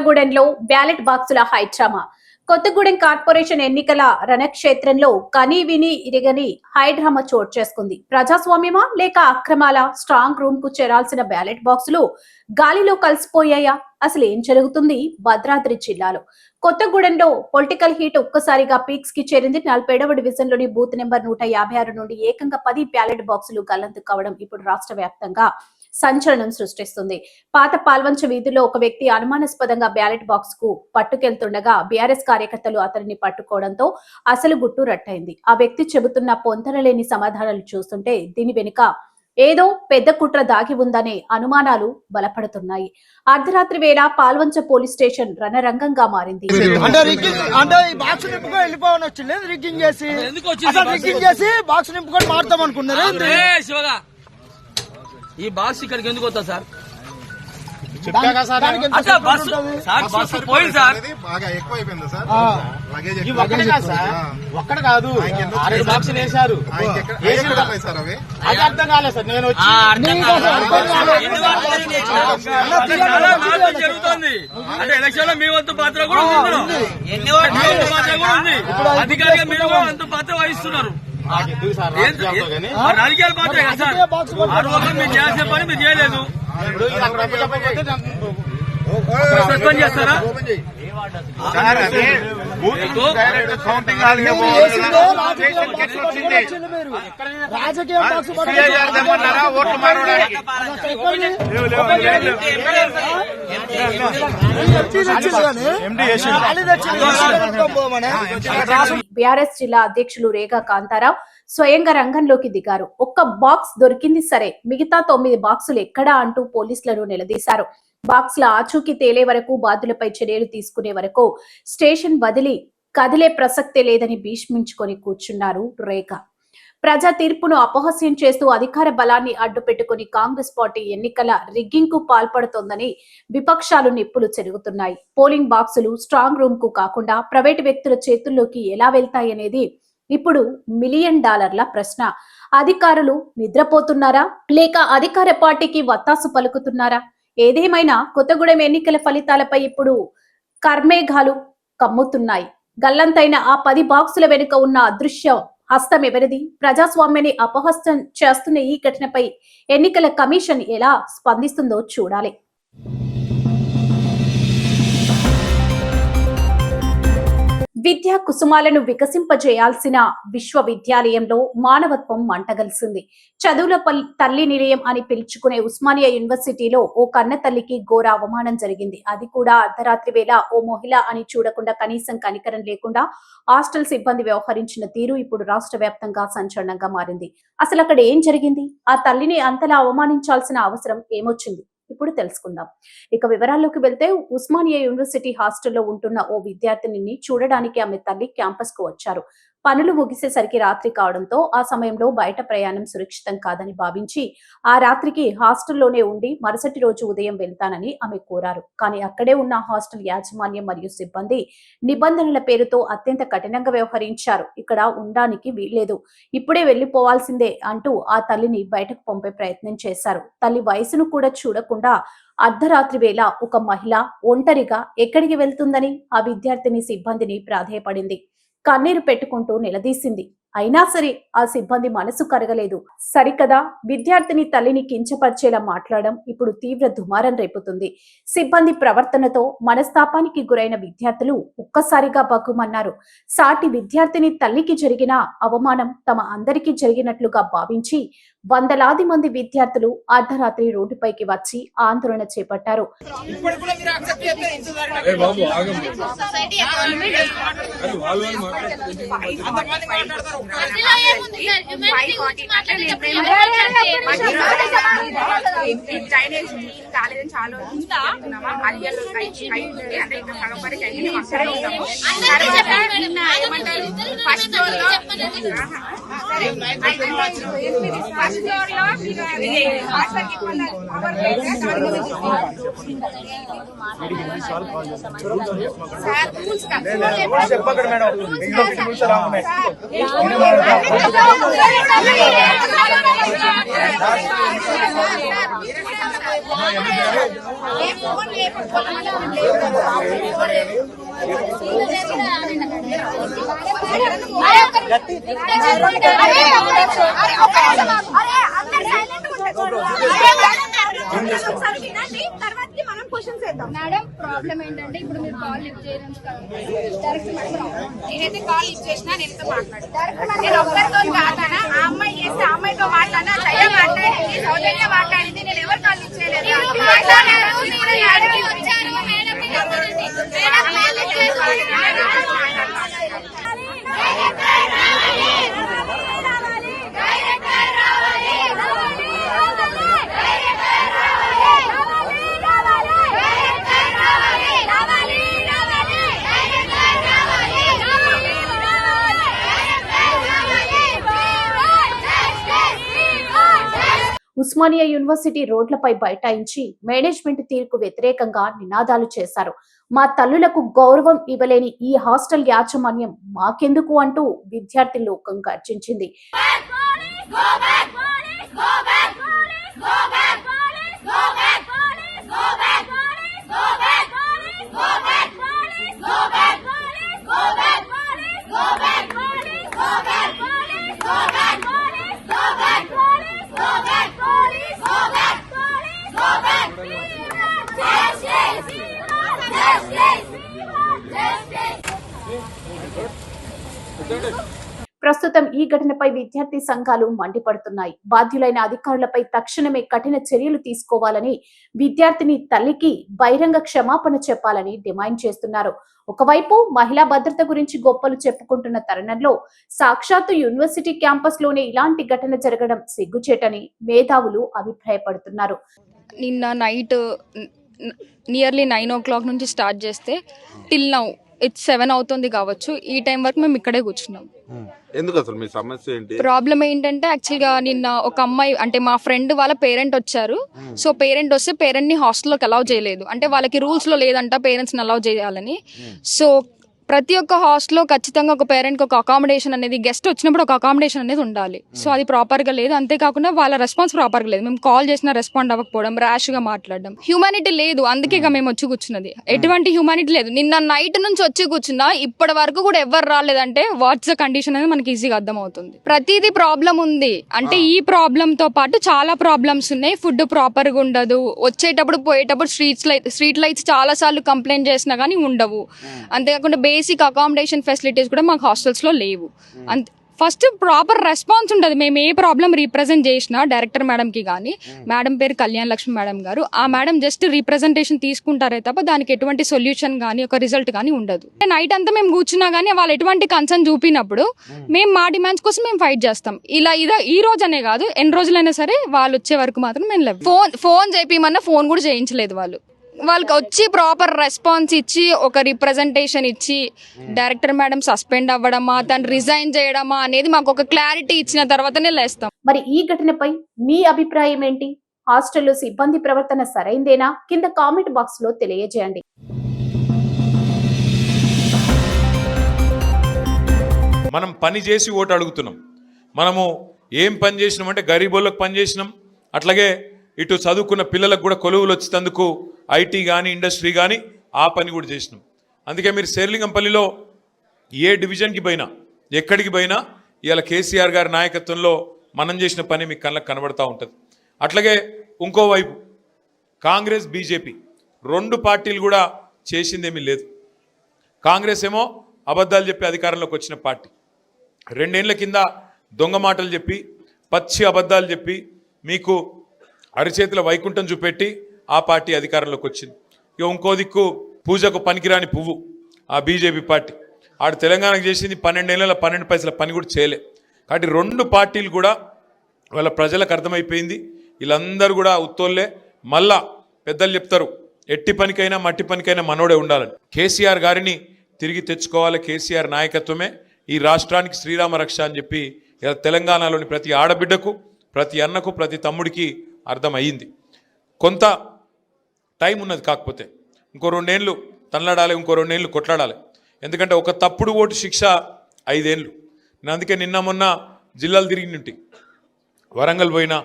కొత్తగూడెంలో ballot బాక్సుల high drama. Kothagudem corporation ఎన్నికల రణక్షేత్రంలో కనీవిని ఇరగని high drama చోటు చేసుకుంది. ప్రజాస్వామ్యమా లేక అక్రమాల? స్ట్రాంగ్ రూమ్ కు చేరాల్సిన బ్యాలెట్ బాక్సులు గాలిలో కలిసిపోయాయా? అసలు ఏం జరుగుతుంది భద్రాద్రి జిల్లాలో? కొత్తగూడెంలో పొలిటికల్ హీట్ ఒక్కసారిగా పీక్స్ కి చేరింది. 47వ డివిజన్ లోని బూత్ నెంబర్ 156 నుండి ఏకంగా 10 బ్యాలెట్ బాక్సులు గల్లంతు కావడం ఇప్పుడు రాష్ట్ర వ్యాప్తంగా సంచలనం సృష్టిస్తుంది. పాత పాల్వంచ వీధిలో ఒక వ్యక్తి అనుమానాస్పదంగా బ్యాలెట్ బాక్స్ కు పట్టుకెళ్తుండగా బీఆర్ఎస్ కార్యకర్తలు అతనిని పట్టుకోవడంతో అసలు గుట్టు రట్టయింది. ఆ వ్యక్తి చెబుతున్న పొంతనలేని సమాధానాలు చూస్తుంటే దీని వెనుక ఏదో పెద్ద కుట్ర దాగి ఉందనే అనుమానాలు బలపడుతున్నాయి. అర్ధరాత్రి వేళ పాల్వంచ పోలీస్ స్టేషన్ రణరంగంగా మారింది. ఈ బాక్స్ ఇక్కడికి ఎందుకు వస్తా సార్? ఒక్కడ కాదు, 6 బాక్సులు వేశారు. అది అర్థం కాలేదు సార్. నేను జరుగుతుంది అంటే ఎలక్షన్ లో మీ వంతు పాత్ర కూడా ఉంది, అధికారిగా మీరు కూడా అంత పాత్ర వహిస్తున్నారు. రాజకీయాల పాత్ర కదా సార్. ఆ రోజు మీరు చేయాల్సిన పని మీరు చేయలేదు, సస్పెండ్ చేస్తారా? బీఆర్ఎస్ జిల్లా అధ్యక్షులు రేగా కాంతారావు స్వయంగా రంగంలోకి దిగారు. ఒక్క బాక్స్ దొరికింది సరే, మిగతా 9 బాక్సులు ఎక్కడా అంటూ పోలీసులను నిలదీశారు. బాక్సుల ఆచూకీ తేలే వరకు, బాధ్యులపై చర్యలు తీసుకునే వరకు స్టేషన్ వదిలి కదిలే ప్రసక్తే లేదని భీష్మించుకొని కూర్చున్నారు రేఖ. ప్రజా తీర్పును అపహాస్యం చేస్తూ అధికార బలాన్ని అడ్డు పెట్టుకుని కాంగ్రెస్ పార్టీ ఎన్నికల రిగ్గింగ్ కు పాల్పడుతోందని విపక్షాలు నిప్పులు చెరుగుతున్నాయి. పోలింగ్ బాక్సులు స్ట్రాంగ్ రూమ్ కు కాకుండా ప్రైవేటు వ్యక్తుల చేతుల్లోకి ఎలా వెళ్తాయనేది ఇప్పుడు $1 మిలియన్ ప్రశ్న. అధికారులు నిద్రపోతున్నారా లేక అధికార పార్టీకి వత్తాసు పలుకుతున్నారా? ఏదేమైనా కొత్తగూడెం ఎన్నికల ఫలితాలపై ఇప్పుడు కర్మేఘాలు కమ్ముతున్నాయి. గల్లంతైన ఆ 10 బాక్సుల వెనుక ఉన్న అదృశ్య హస్తం ఎవరిది? ప్రజాస్వామ్యాన్ని అపహస్తం చేస్తున్న ఈ ఘటనపై ఎన్నికల కమిషన్ ఎలా స్పందిస్తుందో చూడాలి. విద్యా కుసుమాలను వికసింపజేయాల్సిన విశ్వవిద్యాలయంలో మానవత్వం మంటగలిసింది. చదువుల తల్లి నిలయం అని పిలుచుకునే ఉస్మానియా యూనివర్సిటీలో ఓ కన్న తల్లికి ఘోర అవమానం జరిగింది. అది కూడా అర్ధరాత్రి వేళ. ఓ మహిళ అని చూడకుండా, కనీసం కనికరం లేకుండా హాస్టల్ సిబ్బంది వ్యవహరించిన తీరు ఇప్పుడు రాష్ట్ర వ్యాప్తంగా సంచలనంగా మారింది. అసలు అక్కడ ఏం జరిగింది? ఆ తల్లిని అంతలా అవమానించాల్సిన అవసరం ఏమొచ్చింది? ఇప్పుడు తెలుసుకుందాం. ఇక వివరాల్లోకి వెళ్తే, ఉస్మానియా యూనివర్సిటీ హాస్టల్లో ఉంటున్న ఓ విద్యార్థిని చూడడానికి ఆమె తల్లి క్యాంపస్ కు వచ్చారు. పనులు ముగిసేసరికి రాత్రి కావడంతో ఆ సమయంలో బయట ప్రయాణం సురక్షితం కాదని భావించి ఆ రాత్రికి హాస్టల్లోనే ఉండి మరుసటి రోజు ఉదయం వెళ్తానని ఆమె కోరారు. కానీ అక్కడే ఉన్న హాస్టల్ యాజమాన్యం మరియు సిబ్బంది నిబంధనల పేరుతో అత్యంత కఠినంగా వ్యవహరించారు. ఇక్కడ ఉండడానికి వీల్లేదు, ఇప్పుడే వెళ్లిపోవాల్సిందే అంటూ ఆ తల్లిని బయటకు పంపే ప్రయత్నం చేశారు. తల్లి వయసును కూడా చూడకుండా అర్ధరాత్రి వేళ ఒక మహిళ ఒంటరిగా ఎక్కడికి వెళ్తుందని ఆ విద్యార్థిని సిబ్బందిని ప్రాధేయపడింది. కన్నీరు పెట్టుకుంటూ నిలదీసింది. అయినా సరే ఆ సిబ్బంది మనసు కరగలేదు. సరికదా, విద్యార్థిని తల్లిని కించపరిచేలా మాట్లాడడం ఇప్పుడు తీవ్ర దుమారం రేపుతుంది. సిబ్బంది ప్రవర్తనతో మనస్తాపానికి గురైన విద్యార్థులు ఒక్కసారిగా బగ్గుమన్నారు. సాటి విద్యార్థిని తల్లికి జరిగిన అవమానం తమ అందరికీ జరిగినట్లుగా భావించి వందలాది మంది విద్యార్థులు అర్ధరాత్రి రోడ్డుపైకి వచ్చి ఆందోళన చేపట్టారు. మేడం ప్రాబ్లం ఏంటంటే ఇప్పుడు మీరు కాల్ లిఫ్ట్ చేయడం డైరెక్ట్ నేనైతే కాల్ లిఫ్ట్ చేసినా నేనైతే మాట్లాడాను. నేను ఒక్కరితో కాదనా ఆ అమ్మాయి చేస్తే ఆ అమ్మాయితో మాట్లాడినా జయ మాట్లాడింది, సౌజన్య మాట్లాడింది, నేను ఎవరు కాల్ లిఫ్ట్ చేయలేదు. ఉస్మానియా యూనివర్సిటీ రోడ్లపై బైఠాయించి మేనేజ్మెంట్ తీరుకు వ్యతిరేకంగా నినాదాలు చేశారు. మా తల్లులకు గౌరవం ఇవ్వలేని ఈ హాస్టల్ యాజమాన్యం మాకెందుకు అంటూ విద్యార్థి లోకం గర్జించింది. ప్రస్తుతం ఈ ఘటనపై విద్యార్థి సంఘాలు మండిపడుతున్నాయి. బాధ్యులైన అధికారులపై తక్షణమే కఠిన చర్యలు తీసుకోవాలని, విద్యార్థిని తల్లికి బహిరంగ క్షమాపణ చెప్పాలని డిమాండ్ చేస్తున్నారు. ఒకవైపు మహిళా భద్రత గురించి గొప్పలు చెప్పుకుంటున్న తరుణంలో సాక్షాత్తు యూనివర్సిటీ క్యాంపస్ లోనే ఇలాంటి ఘటన జరగడం సిగ్గుచేటని మేధావులు అభిప్రాయపడుతున్నారు. నిన్న నైట్ నియర్లీ 9 o'clock నుంచి స్టార్ట్ చేస్తే టిల్ నౌ ఇట్స్ 7 అవుతుంది కావచ్చు. ఈ టైం వరకు మేము ఇక్కడే కూర్చున్నాం. ఎందుకు అసలు మీ సమస్య ఏంటి? ప్రాబ్లం ఏంటంటే యాక్చువల్గా నిన్న ఒక అమ్మాయి అంటే మా ఫ్రెండ్ వాళ్ళ పేరెంట్ వచ్చారు. సో పేరెంట్ వస్తే పేరెంట్ ని హాస్టల్లోకి అలౌ చేయలేదు. అంటే వాళ్ళకి రూల్స్ లో లేదంట పేరెంట్స్ ని అలౌ చేయాలని. సో ప్రతి ఒక్క హాస్టల్లో ఖచ్చితంగా ఒక పేరెంట్కి ఒక అకామిడేషన్ అనేది, గెస్ట్ వచ్చినప్పుడు ఒక అకామిడేషన్ అనేది ఉండాలి. సో అది ప్రాపర్గా లేదు. అంతేకాకుండా వాళ్ళ రెస్పాన్స్ ప్రాపర్గా లేదు. మేము కాల్ చేసినా రెస్పాండ్ అవ్వకపోవడం, ర్యాష్గా మాట్లాడడం, హ్యూమానిటీ లేదు. అందుకే ఇక మేము వచ్చి కూర్చున్నది. ఎటువంటి హ్యూమానిటీ లేదు. నిన్న నైట్ నుంచి వచ్చి కూర్చున్నా ఇప్పటి వరకు కూడా ఎవరు రాలేదంటే వాట్స్ ద కండిషన్ అనేది మనకి ఈజీగా అర్థమవుతుంది. ప్రతిదీ ప్రాబ్లం ఉంది. అంటే ఈ ప్రాబ్లం తో పాటు చాలా ప్రాబ్లమ్స్ ఉన్నాయి. ఫుడ్ ప్రాపర్గా ఉండదు. వచ్చేటప్పుడు పోయేటప్పుడు స్ట్రీట్ లైట్స్ చాలా సార్లు కంప్లైంట్ చేసినా కానీ ఉండవు. అంతేకాకుండా బేసిక్ అకామిడేషన్ ఫెసిలిటీస్ కూడా మాకు హాస్టల్స్ లో లేవు. ఫస్ట్ ప్రాపర్ రెస్పాన్స్ ఉంటుంది. మేము ఏ ప్రాబ్లం రీప్రజెంట్ చేసినా డైరెక్టర్ మేడం కి కానీ, మేడం పేరు కళ్యాణ్ లక్ష్మి మేడం గారు, ఆ మేడం జస్ట్ రీప్రజెంటేషన్ తీసుకుంటారే తప్ప దానికి ఎటువంటి సొల్యూషన్ కానీ ఒక రిజల్ట్ కానీ ఉండదు. నైట్ అంతా మేము కూర్చున్నా కానీ వాళ్ళు ఎటువంటి కన్సర్న్ చూపినప్పుడు మేము మా డిమాండ్స్ కోసం మేము ఫైట్ చేస్తాం. ఇలా ఈ రోజనే కాదు, ఎన్ని రోజులైనా సరే వాళ్ళు వచ్చే వరకు మాత్రం మేము లేవు. ఫోన్ చేపిమన్నా ఫోన్ కూడా చేయించలేదు. వాళ్ళకి వచ్చి ప్రాపర్ రెస్పాన్స్ ఇచ్చి ఒక రిప్రజెంటేషన్ ఇచ్చి డైరెక్టర్ మేడం సస్పెండ్ అవ్వడమా, తను రిజైన్ చేయడమా అనేది మాకు ఒక క్లారిటీ ఇచ్చిన తర్వాతనే లేస్తాం. మరి ఈ ఘటనపై మీ అభిప్రాయం ఏంటి? హాస్టల్లో సిబ్బంది ప్రవర్తన సరైందేనా? కింద కామెంట్ బాక్స్ లో తెలియజేయండి. మనం పని చేసి ఓటు అడుగుతున్నాం. మనము ఏం పని చేసినామంటే గరీబోళ్ళకు పని చేసినాం. అట్లాగే ఇటు చదువుకున్న పిల్లలకు కూడా కొలువులు వచ్చేందుకు ఐటీ కానీ ఇండస్ట్రీ కానీ ఆ పని కూడా చేసినాం. అందుకే మీరు శేర్లింగంపల్లిలో ఏ డివిజన్కి పోయినా, ఎక్కడికి పోయినా ఇవాళ కేసీఆర్ గారి నాయకత్వంలో మనం చేసిన పని మీకు కళ్ళకు కనబడతా ఉంటుంది. అట్లాగే ఇంకోవైపు కాంగ్రెస్ బీజేపీ రెండు పార్టీలు కూడా చేసిందేమీ లేదు. కాంగ్రెస్ ఏమో అబద్ధాలు చెప్పి అధికారంలోకి వచ్చిన పార్టీ. 2 ఏళ్ల కింద దొంగ మాటలు చెప్పి, పచ్చి అబద్ధాలు చెప్పి, మీకు అరిచేతుల వైకుంఠం చూపెట్టి ఆ పార్టీ అధికారంలోకి వచ్చింది. ఇక ఇంకో దిక్కు పూజకు పనికిరాని పువ్వు ఆ బీజేపీ పార్టీ. ఆడు తెలంగాణకు చేసింది 12 ఏళ్ళ 12 పైసల పని కూడా చేయలే. కాబట్టి రెండు పార్టీలు కూడా వాళ్ళ ప్రజలకు అర్థమైపోయింది, వీళ్ళందరూ కూడా ఉత్తోళ్ళే. మళ్ళా పెద్దలు చెప్తారు, ఎట్టి పనికైనా మట్టి పనికైనా మనోడే ఉండాలని. కేసీఆర్ గారిని తిరిగి తెచ్చుకోవాలి. కేసీఆర్ నాయకత్వమే ఈ రాష్ట్రానికి శ్రీరామ రక్ష అని చెప్పి ఇలా తెలంగాణలోని ప్రతి ఆడబిడ్డకు, ప్రతి అన్నకు, ప్రతి తమ్ముడికి అర్థమయ్యింది. కొంత టైం ఉన్నది. కాకపోతే ఇంకో 2 ఏళ్ళు తనలాడాలి, ఇంకో 2 ఏళ్ళు కొట్లాడాలి. ఎందుకంటే ఒక తప్పుడు ఓటు శిక్ష 5 ఏళ్ళు. నేను అందుకే నిన్న మొన్న జిల్లాలు తిరిగి నుండి వరంగల్ పోయినా,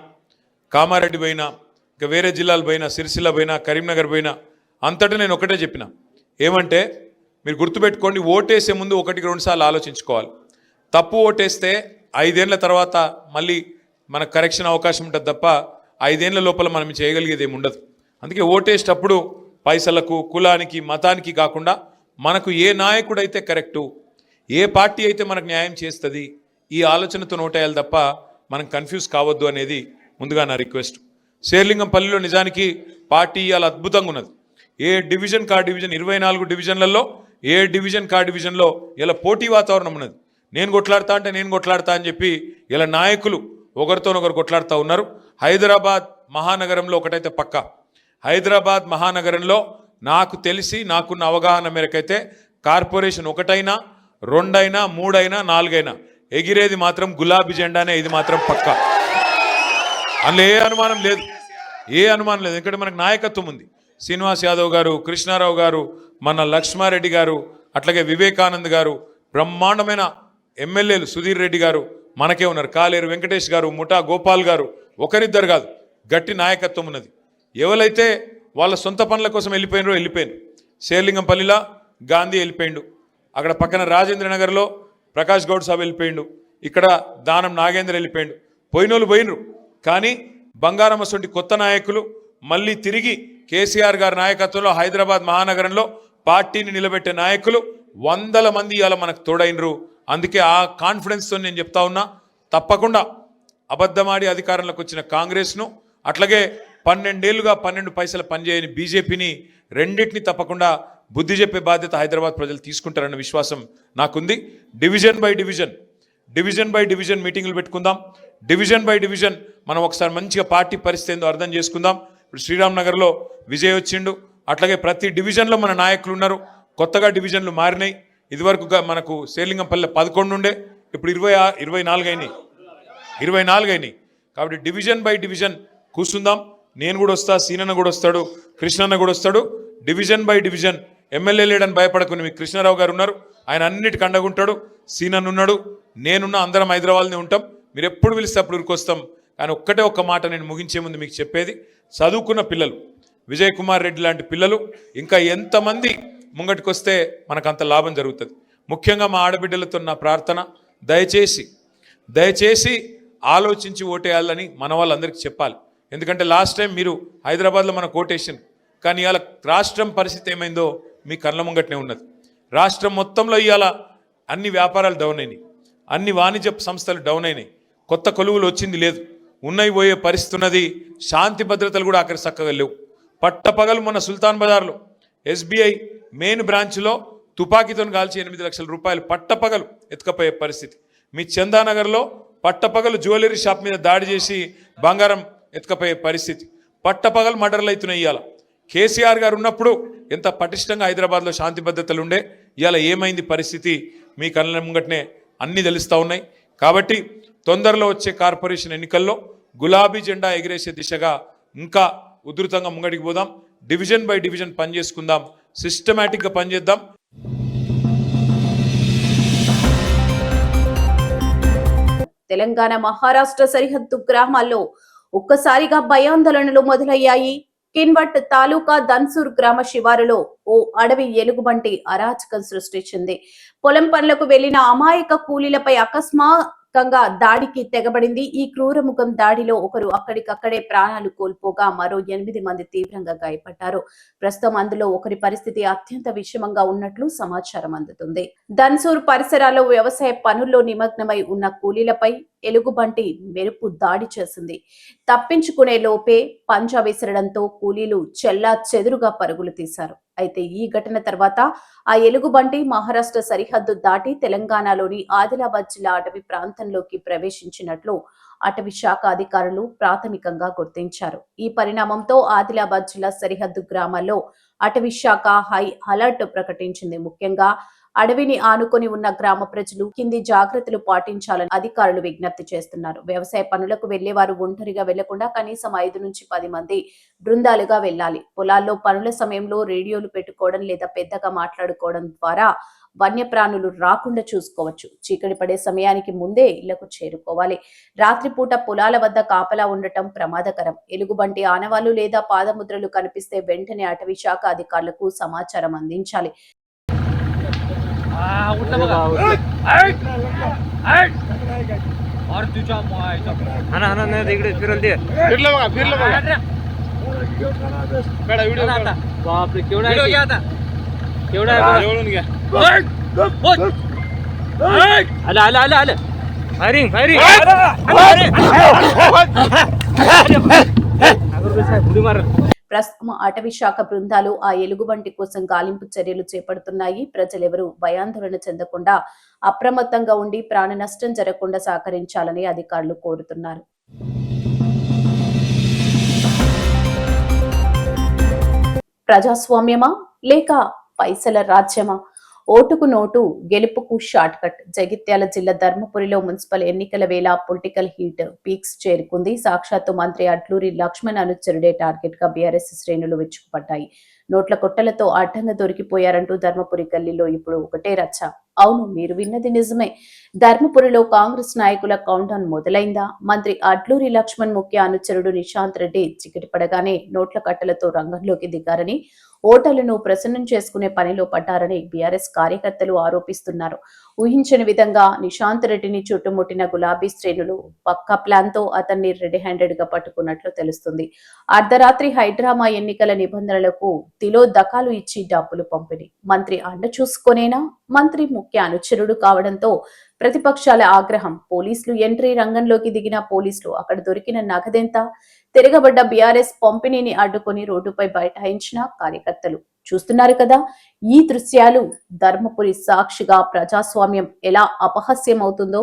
కామారెడ్డి పోయినా, ఇంకా వేరే జిల్లాలు పోయినా, సిరిసిల్ల పోయినా, కరీంనగర్ పోయినా అంతటా నేను ఒకటే చెప్పిన, ఏమంటే మీరు గుర్తుపెట్టుకోండి, ఓటేసే ముందు 1-2 సార్లు ఆలోచించుకోవాలి. తప్పు ఓటేస్తే 5 ఏళ్ల తర్వాత మళ్ళీ మనకు కరెక్షన్ అవకాశం ఉంటుంది తప్ప 5 ఏళ్ల లోపల మనం చేయగలిగేది ఏమి ఉండదు. అందుకే ఓటేసేటప్పుడు పైసలకు, కులానికి, మతానికి కాకుండా మనకు ఏ నాయకుడు అయితే కరెక్టు, ఏ పార్టీ అయితే మనకు న్యాయం చేస్తుంది, ఈ ఆలోచనతో ఓటేయాలి తప్ప మనం కన్ఫ్యూజ్ కావద్దు అనేది ముందుగా నా రిక్వెస్ట్. శేర్లింగంపల్లిలో నిజానికి పార్టీ ఇవాళ అద్భుతంగా ఉన్నది. ఏ డివిజన్ కా డివిజన్ 24 డివిజన్లలో ఏ డివిజన్ కా డివిజన్లో ఇలా పోటీ వాతావరణం ఉన్నది. నేను కొట్లాడతా అంటే నేను కొట్లాడతా అని చెప్పి ఇలా నాయకులు ఒకరితోనొకరు కొట్లాడుతూ ఉన్నారు. హైదరాబాద్ మహానగరంలో ఒకటైతే పక్కా, హైదరాబాద్ మహానగరంలో నాకు తెలిసి నాకున్న అవగాహన మేరకైతే కార్పొరేషన్ 1 2 3 4 ఎగిరేది మాత్రం గులాబీ జెండానే. ఇది మాత్రం పక్కా, అందులో ఏ అనుమానం లేదు, ఎందుకంటే మనకు నాయకత్వం ఉంది. శ్రీనివాస్ యాదవ్ గారు, కృష్ణారావు గారు, మన లక్ష్మారెడ్డి గారు, అట్లాగే వివేకానంద్ గారు, బ్రహ్మాండమైన ఎమ్మెల్యేలు, సుధీర్ రెడ్డి గారు మనకే ఉన్నారు, కాలేరు వెంకటేష్ గారు, ముఠా గోపాల్ గారు, ఒకరిద్దరు కాదు, గట్టి నాయకత్వం ఉన్నది. ఎవరైతే వాళ్ళ సొంత పనుల కోసం వెళ్ళిపోయినారో వెళ్ళిపోయారు. శేర్లింగంపల్లిలో గాంధీ వెళ్ళిపోయిండు, అక్కడ పక్కన రాజేంద్ర నగర్లో ప్రకాష్ గౌడ్ సాబ్ వెళ్ళిపోయిండు, ఇక్కడ దానం నాగేంద్ర వెళ్ళిపోయిండు. పోయినోళ్ళు పోయినరు, కానీ బంగారం అసొంటి కొత్త నాయకులు మళ్ళీ తిరిగి కేసీఆర్ గారి నాయకత్వంలో హైదరాబాద్ మహానగరంలో పార్టీని నిలబెట్టే నాయకులు 100 మంది ఇవాళ మనకు తోడైనరు. అందుకే ఆ కాన్ఫిడెన్స్తో నేను చెప్తా ఉన్నా, తప్పకుండా అబద్ధమాడి అధికారంలోకి వచ్చిన కాంగ్రెస్ను, అట్లాగే 12 ఏళ్లుగా 12 పైసలు పనిచేయని బీజేపీని, రెండింటిని తప్పకుండా బుద్ధి చెప్పే బాధ్యత హైదరాబాద్ ప్రజలు తీసుకుంటారన్న విశ్వాసం నాకుంది. డివిజన్ బై డివిజన్ మీటింగులు పెట్టుకుందాం. డివిజన్ బై డివిజన్ మనం ఒకసారి మంచిగా పార్టీ పరిస్థితి ఏందో అర్థం చేసుకుందాం. ఇప్పుడు శ్రీరామ్ నగర్లో విజయ్ వచ్చిండు, అట్లాగే ప్రతి డివిజన్లో మన నాయకులు ఉన్నారు. కొత్తగా డివిజన్లు మారినాయి. ఇదివరకు మనకు శేర్లింగంపల్లి 11 ఉండే, ఇప్పుడు 24 అయినాయి. కాబట్టి డివిజన్ బై డివిజన్ కూర్చుందాం. నేను కూడా వస్తా, సీనన్న కూడా వస్తాడు, కృష్ణన్న కూడా వస్తాడు. డివిజన్ బై డివిజన్ ఎమ్మెల్యే లేడని భయపడకుని, మీకు కృష్ణారావు గారు ఉన్నారు, ఆయన అన్నిటికీ అండగుంటాడు. సీనన్న ఉన్నాడు, నేనున్నా, అందరం హైదరాబాద్నే ఉంటాం. మీరు ఎప్పుడు పిలిస్తే అప్పుడు ఉరికొస్తాం. కానీ ఒక్క మాట నేను ముగించే ముందు మీకు చెప్పేది, చదువుకున్న పిల్లలు, విజయ్ కుమార్ రెడ్డి లాంటి పిల్లలు ఇంకా ఎంతమంది ముంగటికి వస్తే మనకు అంత లాభం జరుగుతుంది. ముఖ్యంగా మా ఆడబిడ్డలతో నా ప్రార్థన, దయచేసి ఆలోచించి ఓటేయాలని మన వాళ్ళందరికీ చెప్పాలి. ఎందుకంటే లాస్ట్ టైం మీరు హైదరాబాద్లో మన కోటేషన్, కానీ ఇవాళ రాష్ట్రం పరిస్థితి ఏమైందో మీ కళ్ళ ముంగట్నే ఉన్నది. రాష్ట్రం మొత్తంలో ఇవాళ అన్ని వ్యాపారాలు డౌన్ అయినాయి, అన్ని వాణిజ్య సంస్థలు డౌన్ అయినాయి, కొత్త కొలువులు వచ్చింది లేదు, ఉన్నాయి పోయే పరిస్థితి ఉన్నది. శాంతి భద్రతలు కూడా అక్కడ చక్కగా లేవు. పట్టపగలు మన సుల్తాన్ బజార్లో SBI మెయిన్ బ్రాంచ్లో తుపాకీతో కాల్చి 8 లక్షల రూపాయలు పట్టపగలు ఎత్తుకపోయే పరిస్థితి. మీ చందానగర్లో పట్టపగలు జ్యువెలరీ షాప్ మీద దాడి చేసి బంగారం ఎత్తుకపోయే పరిస్థితి. పట్టపగలు మర్డర్లు అవుతున్నాయి. ఇవాళ కేసీఆర్ గారు ఉన్నప్పుడు ఎంత పటిష్టంగా హైదరాబాద్లో శాంతి భద్రతలు ఉండే, ఇవాళ ఏమైంది పరిస్థితి మీ కళ్ళ ముంగట్నే అన్నీ తెలుస్తూ ఉన్నాయి. కాబట్టి తొందరలో వచ్చే కార్పొరేషన్ ఎన్నికల్లో గులాబీ జెండా ఎగిరేసే దిశగా ఇంకా ఉధృతంగా ముంగడికి పోదాం. డివిజన్ బై డివిజన్ పనిచేసుకుందాం, సిస్టమేటిక్గా పనిచేద్దాం. తెలంగాణ మహారాష్ట్ర సరిహద్దు గ్రామాల్లో ఒక్కసారిగా భయాందోళనలు మొదలయ్యాయి. కిన్వట్ తాలూకా ధన్సూర్ గ్రామ శివారులో ఓ అడవి ఎలుగుబంటి అరాచకం సృష్టించింది. పొలం పనులకు వెళ్లిన అమాయక కూలీలపై అకస్మాత్తుగా దాడికి తెగబడింది. ఈ క్రూరముఖం దాడిలో ఒకరు అక్కడికక్కడే ప్రాణాలు కోల్పోగా మరో 8 మంది తీవ్రంగా గాయపడ్డారు. ప్రస్తుతం అందులో ఒకరి పరిస్థితి అత్యంత విషమంగా ఉన్నట్లు సమాచారం అందుతుంది. ధన్సూర్ పరిసరాల్లో వ్యవసాయ పనుల్లో నిమగ్నమై ఉన్న కూలీలపై ఎలుగుబంటి మెరుపు దాడి చేసింది. తప్పించుకునే లోపే పంజా విసరడంతో కూలీలు చెల్లా చెదురుగా పరుగులు తీశారు. అయితే ఈ ఘటన తర్వాత ఆ ఎలుగుబంటి మహారాష్ట్ర సరిహద్దు దాటి తెలంగాణలోని ఆదిలాబాద్ జిల్లా అటవీ ప్రాంతంలోకి ప్రవేశించినట్లు అటవీ శాఖ అధికారులు ప్రాథమికంగా గుర్తించారు. ఈ పరిణామంతో ఆదిలాబాద్ జిల్లా సరిహద్దు గ్రామాల్లో అటవీ శాఖ హై అలర్ట్ ప్రకటించింది. ముఖ్యంగా అడవిని ఆనుకొని ఉన్న గ్రామ ప్రజలు కింది జాగ్రత్తలు పాటించాలని అధికారులు విజ్ఞప్తి చేస్తున్నారు. వ్యవసాయ పనులకు వెళ్లేవారు ఒంటరిగా వెళ్లకుండా కనీసం 5 నుంచి 10 మంది బృందాలుగా వెళ్లాలి. పొలాల్లో పనుల సమయంలో రేడియోలు పెట్టుకోవడం లేదా పెద్దగా మాట్లాడుకోవడం ద్వారా వన్యప్రాణులు రాకుండా చూసుకోవచ్చు. చీకటి పడే సమయానికి ముందే ఇళ్లకు చేరుకోవాలి. రాత్రిపూట పొలాల వద్ద కాపలా ఉండటం ప్రమాదకరం. ఎలుగుబంటి ఆనవాళ్లు లేదా పాదముద్రలు కనిపిస్తే వెంటనే అటవీ శాఖ అధికారులకు సమాచారం అందించాలి. ప్రస్తుతం అటవీ శాఖ బృందాలు ఆ ఎలుగుబంటి కోసం గాలింపు చర్యలు చేపడుతున్నాయి. ప్రజలెవరూ భయాందోళన చెందకుండా అప్రమత్తంగా ఉండి ప్రాణ నష్టం జరగకుండా సహకరించాలని అధికారులు కోరుతున్నారు. ప్రజాస్వామ్యమా లేక పైసల రాజ్యమా? ఓటుకు నోటు, గెలుపుకు షార్ట్ కట్. జగిత్యాల జిల్లా ధర్మపురిలో మున్సిపల్ ఎన్నికల వేళ పొలిటికల్ హీట్ పీక్స్ చేరుకుంది. సాక్షాత్తు మంత్రి అడ్లూరి లక్ష్మణ్ అనుచరుడే టార్గెట్ గా బీఆర్ఎస్ శ్రేణులు విరుచుకుపడ్డాయి. నోట్ల కొట్టలతో అడ్డంగా దొరికిపోయారంటూ ధర్మపురి గల్లీలో ఇప్పుడు ఒకటే రచ్చ. అవును, మీరు విన్నది నిజమే. ధర్మపురిలో కాంగ్రెస్ నాయకుల కౌంటౌన్ మొదలైందా? మంత్రి అడ్లూరి లక్ష్మణ్ ముఖ్య అనుచరుడు నిశాంత్ రెడ్డి చికిటి పడగానే నోట్ల కట్టలతో రంగంలోకి దిగారని, ఓటర్లను ప్రసన్నం చేసుకునే పనిలో పడ్డారని బీఆర్ఎస్ కార్యకర్తలు ఆరోపిస్తున్నారు. ఊహించని విధంగా నిశాంత్ రెడ్డిని చుట్టుముట్టిన గులాబీ శ్రేణులు పక్కా ప్లాన్ తో అతన్ని రెడీ హ్యాండెడ్ గా పట్టుకున్నట్లు తెలుస్తుంది. అర్ధరాత్రి హైడ్రామా ఎన్నికల నిబంధనలకు తిలోదకాలు ఇచ్చి డబ్బులు పంపిణీ. మంత్రి అండ చూసుకొనేనా? మంత్రి ముఖ్య అనుచరుడు కావడంతో ప్రతిపక్షాల ఆగ్రహం. పోలీసులు ఎంట్రీ. రంగంలోకి దిగిన పోలీసులు అక్కడ దొరికిన నగదెంత? తిరగబడ్డ బీఆర్ఎస్ పంపిణీని అడ్డుకొని రోడ్డుపై బైఠాయించిన కార్యకర్తలు. చూస్తున్నారు కదా ఈ దృశ్యాలు. ధర్మపురి సాక్షిగా ప్రజాస్వామ్యం ఎలా అపహాస్యం అవుతుందో.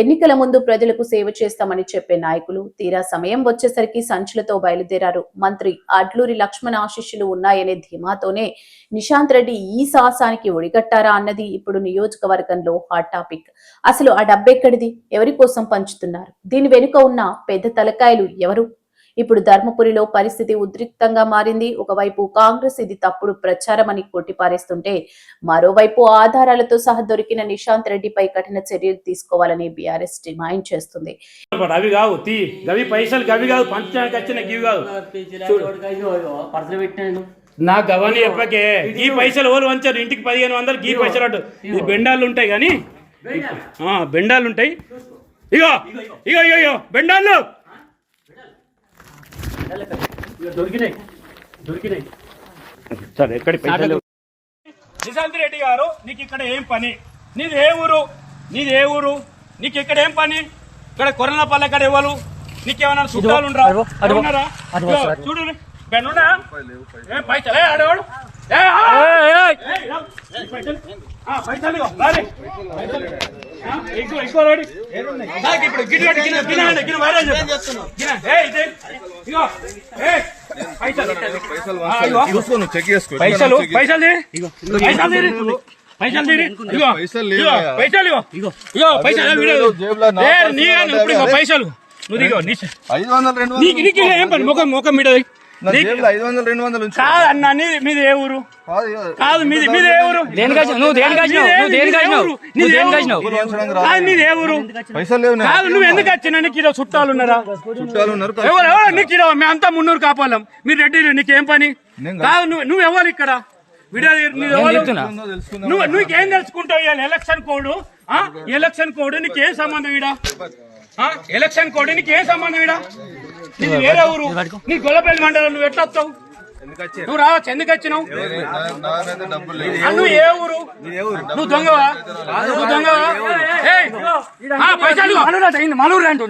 ఎన్నికల ముందు ప్రజలకు సేవ చేస్తామని చెప్పే నాయకులు తీరా సమయం వచ్చేసరికి సంచులతో బయలుదేరారు. మంత్రి అడ్లూరి లక్ష్మణ్ ఆశీస్సులు ఉన్నాయనే ధీమాతోనే నిశాంత్ రెడ్డి ఈ సాహసానికి ఒడిగట్టారా అన్నది ఇప్పుడు నియోజకవర్గంలో హాట్ టాపిక్. అసలు ఆ డబ్బెక్కడిది? ఎవరి కోసం పంచుతున్నారు? దీని వెనుక ఉన్న పెద్ద తలకాయలు ఎవరు? ఇప్పుడు ధర్మపురిలో పరిస్థితి ఉద్రిక్తంగా మారింది. ఒకవైపు కాంగ్రెస్ ఇది తప్పుడు ప్రచారం అని కొట్టిపారేస్తుంటే, మరోవైపు ఆధారాలతో సహా దొరికిన నిశాంత్ రెడ్డిపై కఠిన చర్యలు తీసుకోవాలని బీఆర్ఎస్ డిమాండ్ చేస్తుంది. అవి కావు గవి పైసలు గవి కాదు, పంచడానికి వచ్చిన గివి కాదు. నా గవని చెప్పకే ఈ పైసలు ఎవరు వంచారు? ఇంటికి 1500 గీ పైసలు అటు. ఇది బెండాలు ఉంటాయి కానీ బెండాలు ఉంటాయి. ఇగో ఇగో ఇగో ఇగో బెండాలు దొరికినాయి. సరే ఎక్కడి పైసలు? నిశాంత్ రెడ్డి గారు, నీకు ఇక్కడ ఏం పని? నీది ఏ ఊరు? నీకు ఇక్కడ ఏం పని? ఇక్కడ కొరనా పల్లె కాడ ఇవ్వరు. నీకేమన్నా చుట్టాలు ఉన్నారా? చూడు పైసలు ఆడవాడు పైసలు ఏం పని? ముఖం మీద కాదన్నా. మీది ఏ ఊరు? కాదు మీది ఏ ఊరు? కాదు నువ్వు ఎందుకు వచ్చినా? నీకు ఈరోజు చుట్టాలు ఉన్నారా? ఎవరు నీకు ఈరోజు? మేమంతా 300 కాపాలం. మీరు రెడ్డి, నీకేం పని? కాదు నువ్వు ఎవరు ఇక్కడ? నువ్వేం తెలుసుకుంటావు? ఎలక్షన్ కోడ్ నీకేం సంబంధం? ఎలక్షన్ కోడ్ నీకేం సంబంధం? నీది వేరే ఊరు. నీ గొల్లపల్లి మండలం. నువ్వు ఎట్లా వస్తావు? నువ్వు రావచ్చు. ఎందుకు వచ్చినావు? నువ్వు ఏ ఊరు? నువ్వు దొంగవా? పైసలు మనూరు అంటూ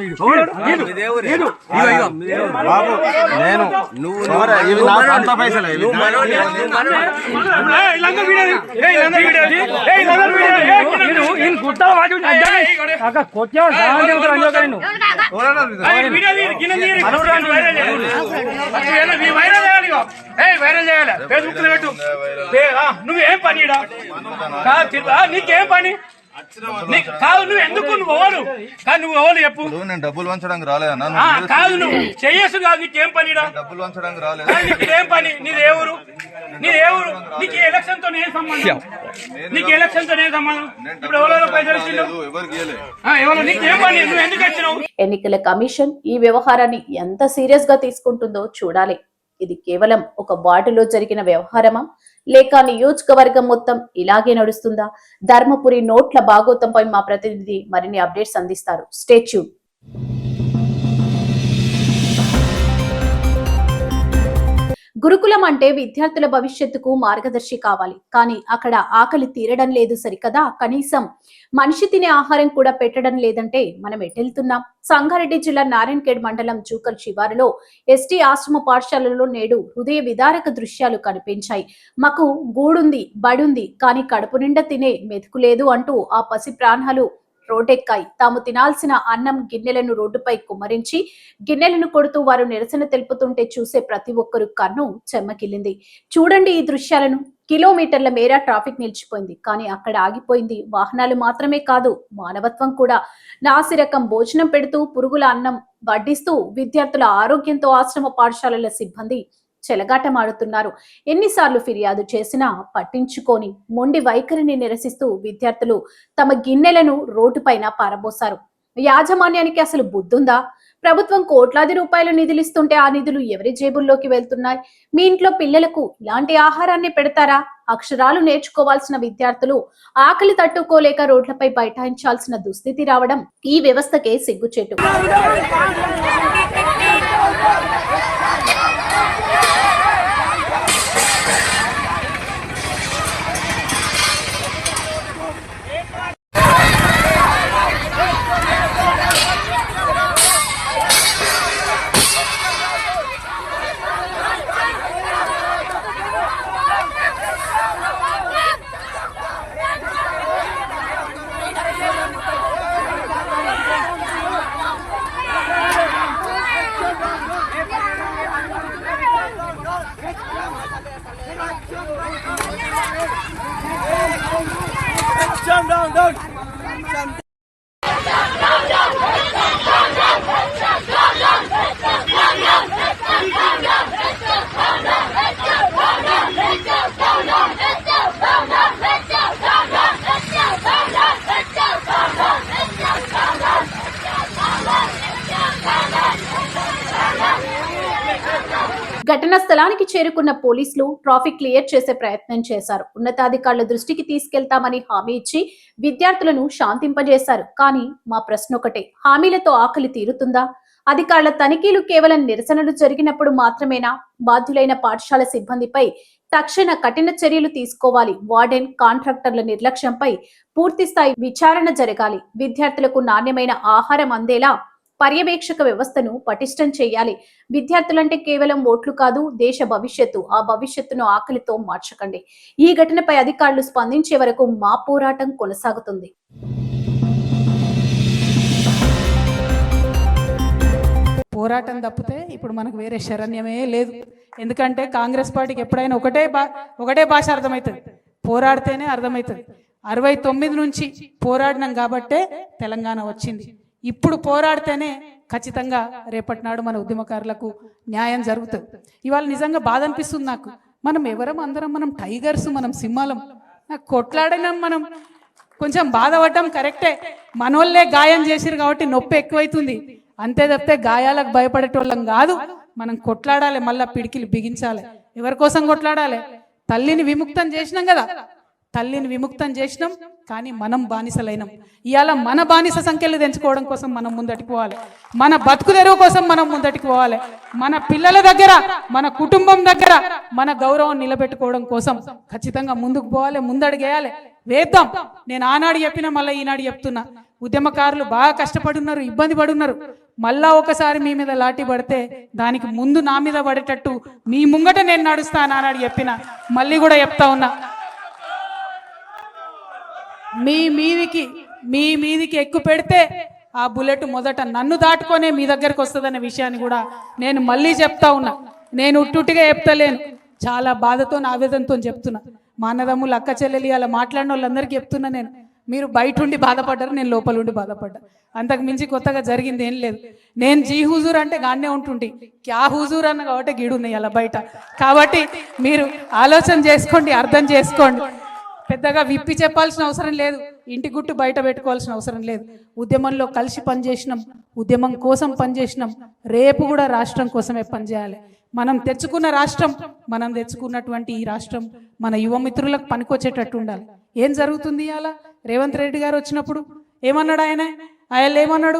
వైరల్ చేయాలి, ఫేస్బుక్ లో పెట్టు. నువ్వేం పని? నీకేం పని? కాదు నువ్వు ఎందుకు నువ్వు ఎవరు కాదు నువ్వు ఎవరు చెప్పు నేను డబ్బులు వంచడానికి రాలేదన్నా కాదు నువ్వు చెయ్యసు కాదు నీకేం పని డబ్బులు వంచడానికి రాలేదు నీకేం పని నీది ఎవరు నీకు ఎలక్షన్ తో ఏం సంబంధం నీకు ఎలక్షన్ తో ఏం సంబంధం ఇప్పుడు ఎవరో పైసలు ఇచ్చిండు ఎవరికి ఎవరు నీకేం పని నువ్వు ఎందుకు వచ్చినావు ఎన్నికల కమిషన్ ఈ వ్యవహారాన్ని ఎంత సీరియస్ గా తీసుకుంటుందో చూడాలి. ఇది కేవలం ఒక వార్డులో జరిగిన వ్యవహారమా లేక నియోజకవర్గం మొత్తం ఇలాగే నడుస్తుందా? ధర్మపురి నోట్ల భాగోతంపై మా ప్రతినిధి మరిన్ని అప్డేట్స్ అందిస్తారు. Stay tune. గురుకులం అంటే విద్యార్థుల భవిష్యత్తుకు మార్గదర్శి కావాలి. కానీ అక్కడ ఆకలి తీరడం లేదు సరికదా, కనీసం మనిషి తినే ఆహారం కూడా పెట్టడం లేదంటే మనం ఎటెళ్తున్నాం? సంగారెడ్డి జిల్లా నారాయణఖేడ్ మండలం జూకల్ శివారులో ఎస్టీ ఆశ్రమ పాఠశాలలో నేడు హృదయ విదారక దృశ్యాలు కనిపించాయి. మాకు గూడుంది, బడుంది, కానీ కడుపు నిండా తినే మెతుకు లేదు అంటూ ఆ పసి ప్రాణాలు రోడ్డెక్కాయి. తాము తినాల్సిన అన్నం గిన్నెలను రోడ్డుపై కుమ్మరించి గిన్నెలను కొడుతూ వారు నిరసన తెలుపుతుంటే చూసే ప్రతి ఒక్కరు కన్ను చెమ్మకిల్లింది. చూడండి ఈ దృశ్యాలను. కిలోమీటర్ల మేర ట్రాఫిక్ నిలిచిపోయింది. కానీ అక్కడ ఆగిపోయింది వాహనాలు మాత్రమే కాదు, మానవత్వం కూడా. నాసిరకం భోజనం పెడుతూ పురుగుల అన్నం వడ్డిస్తూ విద్యార్థుల ఆరోగ్యంతో ఆశ్రమ పాఠశాలల సిబ్బంది చెలగాటమాడుతున్నారు. ఎన్నిసార్లు ఫిర్యాదు చేసినా పట్టించుకొని మొండి వైఖరిని నిరసిస్తూ విద్యార్థులు తమ గిన్నెలను రోడ్డుపైన పారబోసారు. యాజమాన్యానికి అసలు బుద్ధుందా? ప్రభుత్వం కోట్లాది రూపాయలు నిధులిస్తుంటే ఆ నిధులు ఎవరి జేబుల్లోకి వెళ్తున్నాయి? మీ ఇంట్లో పిల్లలకు ఇలాంటి ఆహారాన్ని పెడతారా? అక్షరాలు నేర్చుకోవాల్సిన విద్యార్థులు ఆకలి తట్టుకోలేక రోడ్లపై బైఠాయించాల్సిన దుస్థితి రావడం ఈ వ్యవస్థకే సిగ్గుచేటు. ఘటనా స్థలానికి చేరుకున్న పోలీసులు ట్రాఫిక్ క్లియర్ చేసే ప్రయత్నం చేశారు. ఉన్నతాధికారుల దృష్టికి తీసుకెళ్తామని హామీ ఇచ్చి విద్యార్థులను శాంతింపజేశారు. కానీ మా ప్రశ్న ఒకటే, హామీలతో ఆకలి తీరుతుందా? అధికారుల తనిఖీలు కేవలం నిరసనలు జరిగినప్పుడు మాత్రమేనా? బాధ్యులైన పాఠశాల సిబ్బందిపై తక్షణ కఠిన చర్యలు తీసుకోవాలి. వార్డెన్, కాంట్రాక్టర్ల నిర్లక్ష్యంపై పూర్తి స్థాయి విచారణ జరగాలి. విద్యార్థులకు నాణ్యమైన ఆహారం అందేలా పర్యవేక్షక వ్యవస్థను పటిష్టం చేయాలి. విద్యార్థులంటే కేవలం ఓట్లు కాదు, దేశ భవిష్యత్తు. ఆ భవిష్యత్తును ఆకలితో మార్చకండి. ఈ ఘటనపై అధికారులు స్పందించే వరకు మా పోరాటం కొనసాగుతుంది. పోరాటం తప్పితే ఇప్పుడు మనకు వేరే శరణ్యమే లేదు. ఎందుకంటే కాంగ్రెస్ పార్టీకి ఎప్పుడైనా ఒకటే భాష అర్థమవుతుంది, పోరాడితేనే అర్థమవుతుంది. 69 నుంచి పోరాడినాం కాబట్టే తెలంగాణ వచ్చింది. ఇప్పుడు పోరాడితేనే ఖచ్చితంగా రేపటి నాడు మన ఉద్యమకారులకు న్యాయం జరుగుతుంది. ఇవాళ నిజంగా బాధ అనిపిస్తుంది నాకు. మనం ఎవరం అందరం మనం టైగర్స్, మనం సింహాలం. నాకు కొట్లాడినాం, మనం కొంచెం బాధపడ్డాం కరెక్టే. మనోళ్ళే గాయం చేసిరు కాబట్టి నొప్పి ఎక్కువైతుంది. అంతే తప్పితే గాయాలకు భయపడేటోళ్ళం కాదు. మనం కొట్లాడాలి, మళ్ళా పిడికిలు బిగించాలి. ఎవరి కోసం కొట్లాడాలి? తల్లిని విముక్తం చేసినాం కదా, తల్లిని విముక్తం చేసినాం. కానీ మనం బానిసలైనాం. ఇవాళ మన బానిస సంఖ్యలు తెంచుకోవడం కోసం మనం ముందటికి పోవాలి. మన బతుకు తెరువు కోసం మనం ముందటికి పోవాలి. మన పిల్లల దగ్గర, మన కుటుంబం దగ్గర మన గౌరవం నిలబెట్టుకోవడం కోసం ఖచ్చితంగా ముందుకు పోవాలి, ముందడుగేయాలి, వేద్దాం. నేను ఆనాడు చెప్పిన, మళ్ళీ ఈనాడు చెప్తున్నా, ఉద్యమకారులు బాగా కష్టపడున్నారు, ఇబ్బంది పడున్నారు. మళ్ళా ఒకసారి మీ మీద లాఠీ పడితే దానికి ముందు నా మీద పడేటట్టు మీ ముంగట నేను నడుస్తాను ఆనాడు చెప్పిన, మళ్ళీ కూడా చెప్తా ఉన్నా. మీ మీదికి ఎక్కువ పెడితే ఆ బుల్లెట్ మొదట నన్ను దాటుకొనే మీ దగ్గరకు వస్తుందనే విషయాన్ని కూడా నేను మళ్ళీ చెప్తా ఉన్నా. నేను ఉట్టుగా చెప్తలేను, చాలా బాధతో, ఆవేదనతో చెప్తున్నా. మా అన్నదమ్ములు, అక్క చెల్లెలు అలా మాట్లాడిన వాళ్ళందరికీ చెప్తున్నా. నేను మీరు బయట ఉండి బాధపడ్డారు, నేను లోపల ఉండి బాధపడ్డా. అంతకు మించి కొత్తగా జరిగింది ఏం లేదు. నేను జీ హుజూర్ అంటే గానే ఉంటుంటే క్యా హుజూర్ అన్న కాబట్టి గీడున్నాయి అలా బయట. కాబట్టి మీరు ఆలోచన చేసుకోండి, అర్థం చేసుకోండి. పెద్దగా విప్పి చెప్పాల్సిన అవసరం లేదు, ఇంటి గుట్టు బయట పెట్టుకోవాల్సిన అవసరం లేదు. ఉద్యమంలో కలిసి పనిచేసినాం, ఉద్యమం కోసం పనిచేసినాం, రేపు కూడా రాష్ట్రం కోసమే పనిచేయాలి. మనం తెచ్చుకున్న రాష్ట్రం, మనం తెచ్చుకున్నటువంటి ఈ రాష్ట్రం మన యువ మిత్రులకు పనికొచ్చేటట్టు ఉండాలి. ఏం జరుగుతుంది అలా? రేవంత్ రెడ్డి గారు వచ్చినప్పుడు ఏమన్నాడు ఆయన ఏమన్నాడు?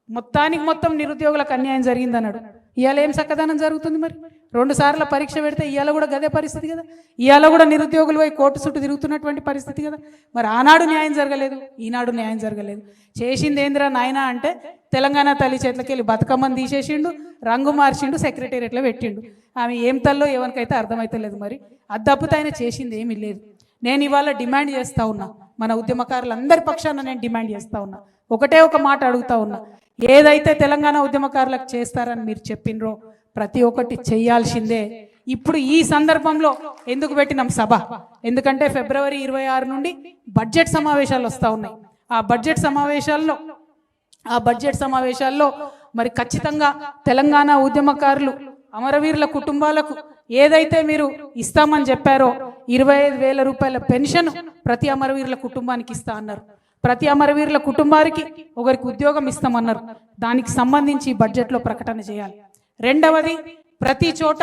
మొత్తానికి మొత్తం నిరుద్యోగులకు అన్యాయం జరిగిందన్నాడు. ఇవాళ ఏం చక్కదనం జరుగుతుంది? మరి 2 సార్లు పరీక్ష పెడితే ఇవాళ కూడా గదే పరిస్థితి కదా. ఇవాళ కూడా నిరుద్యోగులు పోయి కోర్టు చుట్టూ తిరుగుతున్నటువంటి పరిస్థితి కదా. మరి ఆనాడు న్యాయం జరగలేదు, ఈనాడు న్యాయం జరగలేదు. చేసింది ఏందిరా నాయన అంటే తెలంగాణ తల్లి చేతులకి వెళ్ళి బతుకమ్మని తీసేసిండు, రంగు మార్చిండు, సెక్రటేరియట్లో పెట్టిండు. ఆమె ఏం తల్లో ఎవరికైతే అర్థమైతలేదు. మరి అది తప్పితే ఆయన చేసింది ఏమీ లేదు. నేను ఇవాళ డిమాండ్ చేస్తూ ఉన్నా, మన ఉద్యమకారులందరి పక్షాన నేను డిమాండ్ చేస్తూ ఉన్నా, ఒకటే ఒక మాట అడుగుతా ఉన్నా. ఏదైతే తెలంగాణ ఉద్యమకారులకు చేస్తారని మీరు చెప్పినరో ప్రతి ఒక్కటి చేయాల్సిందే. ఇప్పుడు ఈ సందర్భంలో ఎందుకు పెట్టినాం సభ? ఎందుకంటే ఫిబ్రవరి 26 నుండి బడ్జెట్ సమావేశాలు వస్తూ ఉన్నాయి. ఆ బడ్జెట్ సమావేశాల్లో మరి ఖచ్చితంగా తెలంగాణ ఉద్యమకారులు అమరవీరుల కుటుంబాలకు ఏదైతే మీరు ఇస్తామని చెప్పారో 25,000 రూపాయల పెన్షన్ ప్రతి అమరవీరుల కుటుంబానికి ఇస్తా అన్నారు. ప్రతి అమరవీరుల కుటుంబానికి ఒకరికి ఉద్యోగం ఇస్తామన్నారు. దానికి సంబంధించి బడ్జెట్లో ప్రకటన చేయాలి. రెండవది, ప్రతి చోట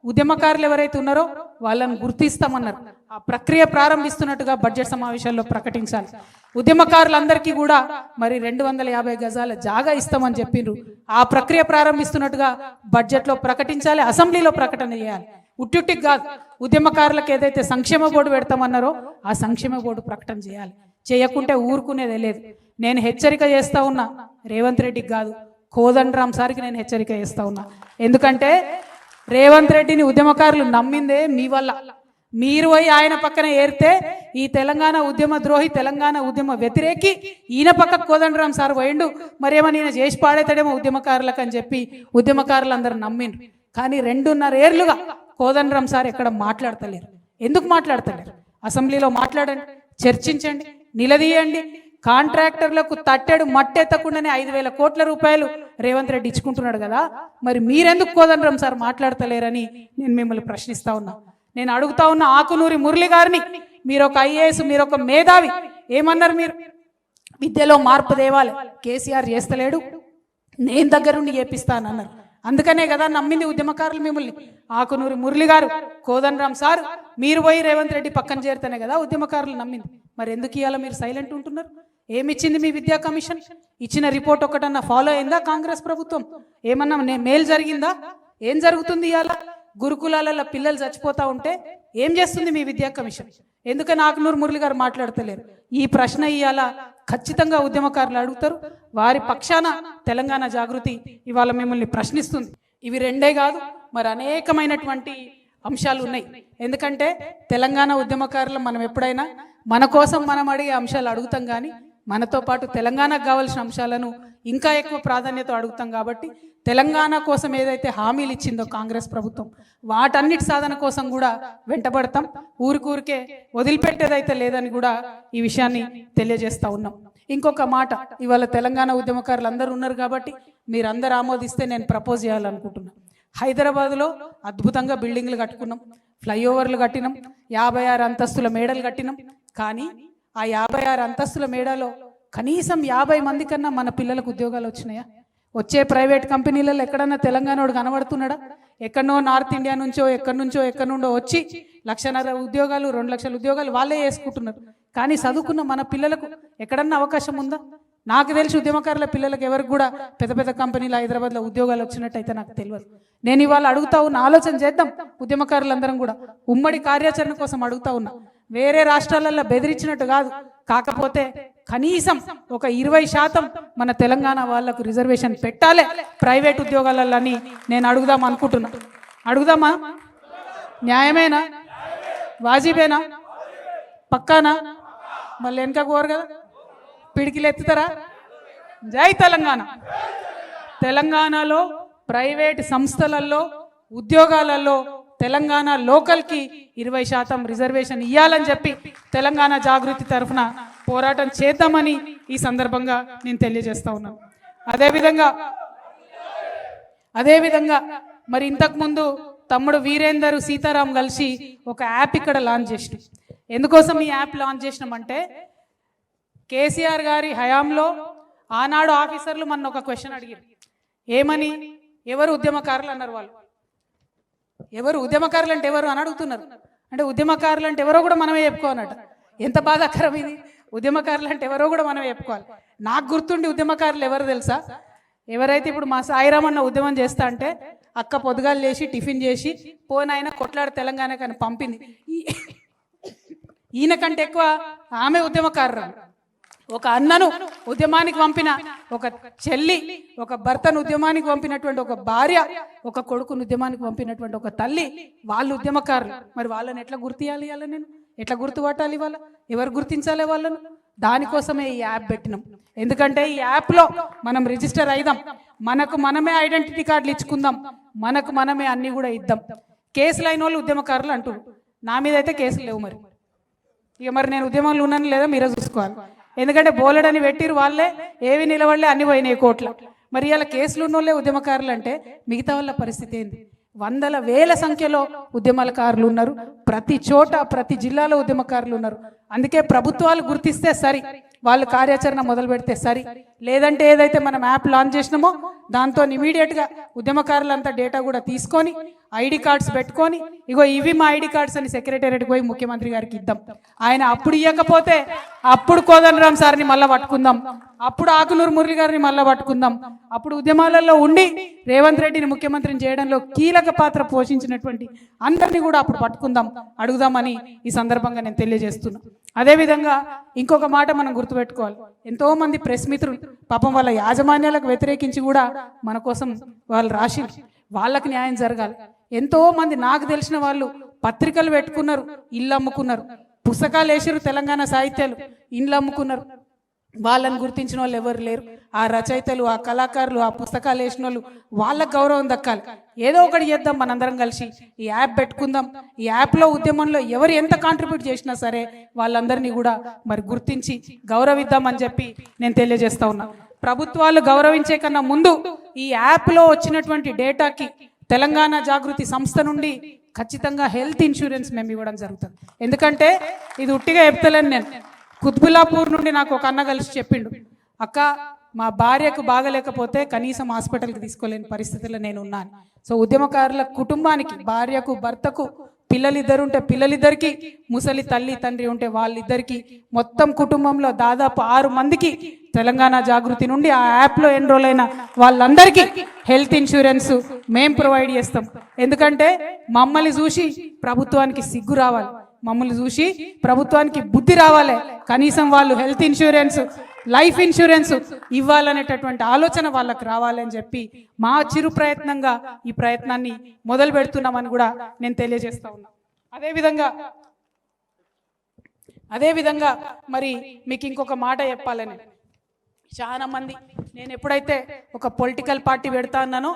ఉద్యమకారులు ఎవరైతే ఉన్నారో వాళ్ళని గుర్తిస్తామన్నారు. ఆ ప్రక్రియ ప్రారంభిస్తున్నట్టుగా బడ్జెట్ సమావేశాల్లో ప్రకటించాలి. ఉద్యమకారులందరికీ కూడా మరి 250 గజాల జాగా ఇస్తామని చెప్పిండ్రు. ఆ ప్రక్రియ ప్రారంభిస్తున్నట్టుగా బడ్జెట్లో ప్రకటించాలి, అసెంబ్లీలో ప్రకటన చేయాలి. ఉట్టికి కాదు, ఉద్యమకారులకు ఏదైతే సంక్షేమ బోర్డు పెడతామన్నారో ఆ సంక్షేమ బోర్డు ప్రకటన చేయాలి. చేయకుంటే ఊరుకునేదే లేదు. నేను హెచ్చరిక చేస్తా ఉన్నా, రేవంత్ రెడ్డికి కాదు, కోదండరాం సార్కి నేను హెచ్చరిక చేస్తా ఉన్నా. ఎందుకంటే రేవంత్ రెడ్డిని ఉద్యమకారులు నమ్మిందే మీ వల్ల. మీరు పోయి ఆయన పక్కన ఏరితే ఈ తెలంగాణ ఉద్యమ ద్రోహి, తెలంగాణ ఉద్యమ వ్యతిరేకి ఈయన పక్కకు కోదండరాం సార్ పోయిండు, మరేమో నేను చేసి పాడేతాడేమో ఉద్యమకారులకు అని చెప్పి ఉద్యమకారులందరూ నమ్మిండ్రు. కానీ 2.5 ఏళ్లుగా కోదండరాం సార్ ఎక్కడ మాట్లాడతలేరు. ఎందుకు మాట్లాడతలేరు? అసెంబ్లీలో మాట్లాడండి, చర్చించండి, నిలదీయండి. కాంట్రాక్టర్లకు తట్టెడు మట్టెత్తకుండానే 5,000 కోట్ల రూపాయలు రేవంత్ రెడ్డి ఇచ్చుకుంటున్నాడు కదా. మరి మీరెందుకు కోదండరాం సార్ మాట్లాడతలేరని నేను మిమ్మల్ని ప్రశ్నిస్తా ఉన్నా. నేను అడుగుతా ఉన్న ఆకునూరి మురళి గారిని, మీరు ఒక ఐఏఎస్, మీరు ఒక మేధావి, ఏమన్నారు? మీరు విద్యలో మార్పు తేవాలి, కేసీఆర్ చేస్తలేడు, నేను దగ్గరుండి చేపిస్తానన్నారు. అందుకనే కదా నమ్మింది ఉద్యమకారులు మిమ్మల్ని. ఆకునూరి మురళి గారు, కోదండరాం సార్, మీరు పోయి రేవంత్ రెడ్డి పక్కన చేరితేనే కదా ఉద్యమకారులు నమ్మింది. మరి ఎందుకు ఇవాళ మీరు సైలెంట్ ఉంటున్నారు? ఏమిచ్చింది మీ విద్యా కమిషన్? ఇచ్చిన రిపోర్ట్ ఒకటన్నా ఫాలో అయిందా కాంగ్రెస్ ప్రభుత్వం? ఏమన్నా మేలు జరిగిందా? ఏం జరుగుతుంది ఇవాళ? గురుకులాలలో పిల్లలు చచ్చిపోతా ఉంటే ఏం చేస్తుంది మీ విద్యా కమిషన్? ఎందుకని ఆకునూరు మురళి గారు మాట్లాడతలేరు? ఈ ప్రశ్న ఇవాళ ఖచ్చితంగా ఉద్యమకారులు అడుగుతారు. వారి పక్షాన తెలంగాణ జాగృతి ఇవాళ మిమ్మల్ని ప్రశ్నిస్తుంది. ఇవి 2 కాదు, మరి అనేకమైనటువంటి అంశాలు ఉన్నాయి. ఎందుకంటే తెలంగాణ ఉద్యమకారులు మనం ఎప్పుడైనా మన కోసం మనం అడిగే అంశాలు అడుగుతాం, కానీ మనతో పాటు తెలంగాణకు కావాల్సిన అంశాలను ఇంకా ఎక్కువ ప్రాధాన్యత అడుగుతాం. కాబట్టి తెలంగాణ కోసం ఏదైతే హామీలు ఇచ్చిందో కాంగ్రెస్ ప్రభుత్వం, వాటన్నిటి సాధన కోసం కూడా వెంటబడతాం. ఊరికే వదిలిపెట్టేదైతే లేదని కూడా ఈ విషయాన్ని తెలియజేస్తా ఉన్నాం. ఇంకొక మాట, ఇవాళ తెలంగాణ ఉద్యమకారులు అందరూ ఉన్నారు కాబట్టి మీరందరూ ఆమోదిస్తే నేను ప్రపోజ్ చేయాలనుకుంటున్నాను. హైదరాబాద్లో అద్భుతంగా బిల్డింగ్లు కట్టుకున్నాం, ఫ్లైఓవర్లు కట్టినాం, 56 అంతస్తుల మేడలు కట్టినాం. కానీ ఆ 56 అంతస్తుల మేడలో కనీసం 50 మంది కన్నా మన పిల్లలకు ఉద్యోగాలు వచ్చినాయా? వచ్చే ప్రైవేట్ కంపెనీలలో ఎక్కడన్నా తెలంగాణోడు కనబడుతున్నాడా? ఎక్కడనో నార్త్ ఇండియా నుంచో ఎక్కడి నుండో వచ్చి 1,50,000 ఉద్యోగాలు, 2 లక్షల ఉద్యోగాలు వాళ్ళే వేసుకుంటున్నారు. కానీ చదువుకున్న మన పిల్లలకు ఎక్కడన్నా అవకాశం ఉందా? నాకు తెలిసి ఉద్యమకారుల పిల్లలకు ఎవరికి కూడా పెద్ద పెద్ద కంపెనీలు హైదరాబాద్లో ఉద్యోగాలు వచ్చినట్టయితే నాకు తెలియదు. నేను ఇవాళ అడుగుతా ఉన్నా, ఆలోచన చేద్దాం. ఉద్యమకారులందరం కూడా ఉమ్మడి కార్యాచరణ కోసం అడుగుతా ఉన్నా. వేరే రాష్ట్రాలలో బెదిరించినట్టు కాదు, కాకపోతే కనీసం ఒక 20% మన తెలంగాణ వాళ్లకు రిజర్వేషన్ పెట్టాలి ప్రైవేట్ ఉద్యోగాలని నేను అడుగుదాం అనుకుంటున్నా. అడుగుదామా? న్యాయమేనా? వాజిబేనా? పక్కానా? మళ్ళీ వెనక కోరు కదా, పిడికిలు ఎత్తుతారా? జై తెలంగాణ. తెలంగాణలో ప్రైవేట్ సంస్థలలో ఉద్యోగాలలో తెలంగాణ లోకల్కి 20% రిజర్వేషన్ ఇవ్వాలని చెప్పి తెలంగాణ జాగృతి తరఫున పోరాటం చేద్దామని ఈ సందర్భంగా నేను తెలియజేస్తా ఉన్నాను. అదేవిధంగా మరి ఇంతకుముందు తమ్ముడు వీరేందర్ సీతారాం కలిసి ఒక యాప్ ఇక్కడ లాంచ్ చేసినాం. ఎందుకోసం ఈ యాప్ లాంచ్ చేసినామంటే కేసీఆర్ గారి హయాంలో ఆనాడు ఆఫీసర్లు మన ఒక క్వశ్చన్ అడిగారు. ఏమని? ఎవరు ఉద్యమకారులు అన్నారు. వాళ్ళు ఎవరు ఉద్యమకారులు అంటే ఎవరు అని అడుగుతున్నారు. అంటే ఉద్యమకారులు అంటే ఎవరో కూడా మనమే చెప్పుకోనట. ఎంత బాధాకరం ఇది! ఉద్యమకారులు అంటే ఎవరో కూడా మనమే చెప్పుకోవాలి. నాకు గుర్తుండి ఉద్యమకారులు ఎవరు తెలుసా? ఎవరైతే ఇప్పుడు మా సాయిరామన్న ఉద్యమం చేస్తా అంటే అక్క పొద్దుగాలు లేచి టిఫిన్ చేసి పోనాయన కొట్లాడు తెలంగాణ కానీ పంపింది. ఈయన కంటే ఎక్కువ ఆమె ఉద్యమకారురాలు. ఒక అన్నను ఉద్యమానికి పంపిన ఒక చెల్లి, ఒక భర్తను ఉద్యమానికి పంపినటువంటి ఒక భార్య, ఒక కొడుకును ఉద్యమానికి పంపినటువంటి ఒక తల్లి, వాళ్ళు ఉద్యమకారులు. మరి వాళ్ళని ఎట్లా గుర్తియాలి? వాళ్ళని నేను ఎట్లా గుర్తుపట్టాలి? వాళ్ళ ఎవరు గుర్తించాలి వాళ్ళను? దానికోసమే ఈ యాప్ పెట్టినాం. ఎందుకంటే ఈ యాప్లో మనం రిజిస్టర్ అయిదాం, మనకు మనమే ఐడెంటిటీ కార్డులు ఇచ్చుకుందాం, మనకు మనమే అన్నీ కూడా ఇద్దాం. కేసులు అయిన వాళ్ళు ఉద్యమకారులు అంటారు. నా మీద అయితే కేసులు లేవు. మరి నేను ఉద్యమంలో ఉన్నాను లేదా మీరే చూసుకోవాలి. ఎందుకంటే బోలెడని పెట్టిరు వాళ్ళే, ఏవి నిలబడలే, అన్ని పోయినాయి కోట్ల. మరి ఇలా కేసులు ఉన్న వాళ్ళే ఉద్యమకారులు అంటే మిగతా వాళ్ళ పరిస్థితి ఏంది? వందల వేల సంఖ్యలో ఉద్యమకారులు ఉన్నారు. ప్రతి చోట ప్రతి జిల్లాలో ఉద్యమకారులు ఉన్నారు. అందుకే ప్రభుత్వాలు గుర్తిస్తే సరి, వాళ్ళు కార్యాచరణ మొదలు పెడితే సరి. లేదంటే ఏదైతే మనం యాప్ లాంచ్ చేసినామో దాంతో ఇమీడియట్గా ఉద్యమకారులంతా డేటా కూడా తీసుకొని ఐడి కార్డ్స్ పెట్టుకొని ఇగో ఇవి మా ఐడి కార్డ్స్ అని సెక్రటేరియట్కి పోయి ముఖ్యమంత్రి గారికి ఇద్దాం. ఆయన అప్పుడు ఇవ్వకపోతే అప్పుడు కోదండరాం సార్ని మళ్ళీ పట్టుకుందాం, అప్పుడు ఆకునూరు మురళి గారిని మళ్ళీ పట్టుకుందాం. అప్పుడు ఉద్యమాలలో ఉండి రేవంత్ రెడ్డిని ముఖ్యమంత్రిని చేయడంలో కీలక పాత్ర పోషించినటువంటి అందరినీ కూడా అప్పుడు పట్టుకుందాం, అడుగుదామని ఈ సందర్భంగా నేను తెలియజేస్తున్నా. అదేవిధంగా ఇంకొక మాట మనం గుర్తుపెట్టుకోవాలి. ఎంతో మంది ప్రెస్ మిత్రులు పాపం వాళ్ళ యాజమాన్యాలకు వ్యతిరేకించి కూడా మన కోసం వాళ్ళు రాసి వాళ్ళకి న్యాయం జరగాలి. ఎంతో మంది నాకు తెలిసిన వాళ్ళు పత్రికలు పెట్టుకున్నారు, ఇల్లు అమ్ముకున్నారు, పుస్తకాలు వేసారు, తెలంగాణ సాహిత్యాలు ఇండ్లు అమ్ముకున్నారు. వాళ్ళని గుర్తించిన వాళ్ళు ఎవరు లేరు. ఆ రచయితలు, ఆ కళాకారులు, ఆ పుస్తకాలు వేసిన వాళ్ళు, వాళ్ళకి గౌరవం దక్కాలి. ఏదో ఒకటి చేద్దాం, మనందరం కలిసి ఈ యాప్ పెట్టుకుందాం. ఈ యాప్లో ఉద్యమంలో ఎవరు ఎంత కాంట్రిబ్యూట్ చేసినా సరే వాళ్ళందరినీ కూడా మరి గుర్తించి గౌరవిద్దామని చెప్పి నేను తెలియజేస్తా ఉన్నా. ప్రభుత్వాలు గౌరవించే కన్నా ముందు ఈ యాప్లో వచ్చినటువంటి డేటాకి తెలంగాణ జాగృతి సంస్థ నుండి ఖచ్చితంగా హెల్త్ ఇన్సూరెన్స్ మేము ఇవ్వడం జరుగుతుంది. ఎందుకంటే ఇది ఉట్టిగా చెప్తలేను నేను. కుత్బుల్లాపూర్ నుండి నాకు ఒక అన్న కలిసి చెప్పిండు, అక్క మా భార్యకు బాగలేకపోతే కనీసం హాస్పిటల్కి తీసుకోలేని పరిస్థితుల్లో నేను ఉన్నాను. సో ఉద్యమకారుల కుటుంబానికి, భార్యకు, భర్తకు, పిల్లలిద్దరు ఉంటే పిల్లలిద్దరికి, ముసలి తల్లి తండ్రి ఉంటే వాళ్ళిద్దరికి, మొత్తం కుటుంబంలో దాదాపు 6 మందికి తెలంగాణ జాగృతి నుండి ఆ యాప్లో ఎన్రోల్ అయిన వాళ్ళందరికీ హెల్త్ ఇన్సూరెన్స్ మేము ప్రొవైడ్ చేస్తాం. ఎందుకంటే మమ్మల్ని చూసి ప్రభుత్వానికి సిగ్గు రావాలి, మమ్మల్ని చూసి ప్రభుత్వానికి బుద్ధి రావాలి. కనీసం వాళ్ళు హెల్త్ ఇన్సూరెన్స్, లైఫ్ ఇన్సూరెన్స్ ఇవ్వాలనేటటువంటి ఆలోచన వాళ్ళకి రావాలని చెప్పి మా చిరు ప్రయత్నంగా ఈ ప్రయత్నాన్ని మొదలు పెడుతున్నామని కూడా నేను తెలియజేస్తా ఉన్నా. అదేవిధంగా మరి మీకు ఇంకొక మాట చెప్పాలని, చాలా మంది నేను ఎప్పుడైతే ఒక పొలిటికల్ పార్టీ పెడతా అన్నానో